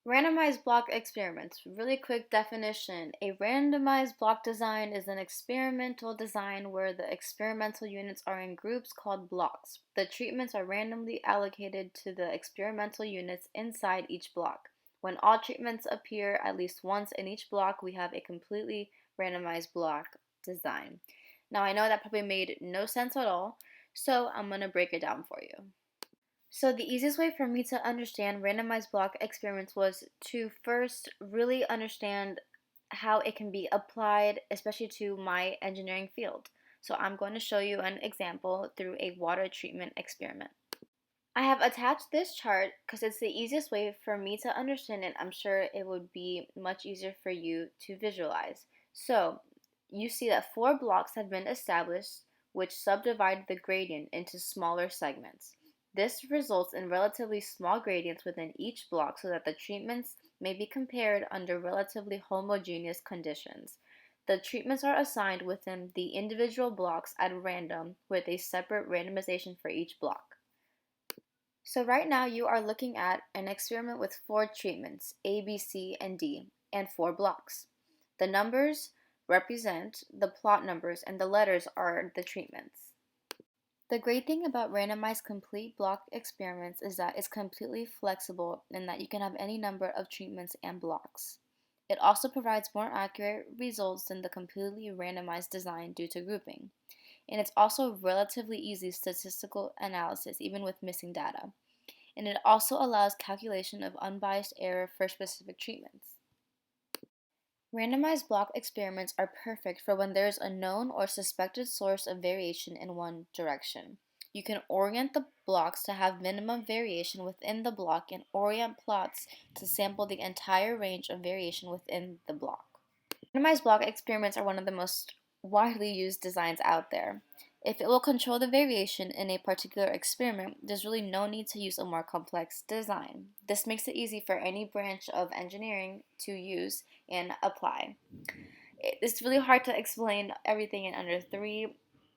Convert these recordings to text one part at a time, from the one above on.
Randomized block experiments. Really quick definition. A randomized block design is an experimental design where the experimental units are in groups called blocks. The treatments are randomly allocated to the experimental units inside each block. When all treatments appear at least once in each block, we have a completely randomized block design. Now, I know that probably made no sense at all, so I'm going to break it down for you. So the easiest way for me to understand randomized block experiments was to first really understand how it can be applied, especially to my engineering field. So I'm going to show you an example through a water treatment experiment. I have attached this chart because it's the easiest way for me to understand it. I'm sure it would be much easier for you to visualize. So you see that four blocks have been established which subdivide the gradient into smaller segments. This results in relatively small gradients within each block so that the treatments may be compared under relatively homogeneous conditions. The treatments are assigned within the individual blocks at random with a separate randomization for each block. So right now you are looking at an experiment with four treatments, A, B, C, and D, and four blocks. The numbers represent the plot numbers and the letters are the treatments. The great thing about randomized complete block experiments is that it's completely flexible and that you can have any number of treatments and blocks. It also provides more accurate results than the completely randomized design due to grouping. And it's also relatively easy statistical analysis even with missing data. And it also allows calculation of unbiased error for specific treatments. Randomized block experiments are perfect for when there is a known or suspected source of variation in one direction. You can orient the blocks to have minimum variation within the block and orient plots to sample the entire range of variation within the block. Randomized block experiments are one of the most widely used designs out there. If it will control the variation in a particular experiment, there's really no need to use a more complex design. This makes it easy for any branch of engineering to use and apply. It's really hard to explain everything in under 3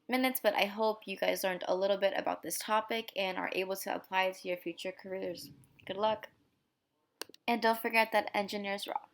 minutes, but I hope you guys learned a little bit about this topic and are able to apply it to your future careers. Good luck! And don't forget that engineers rock.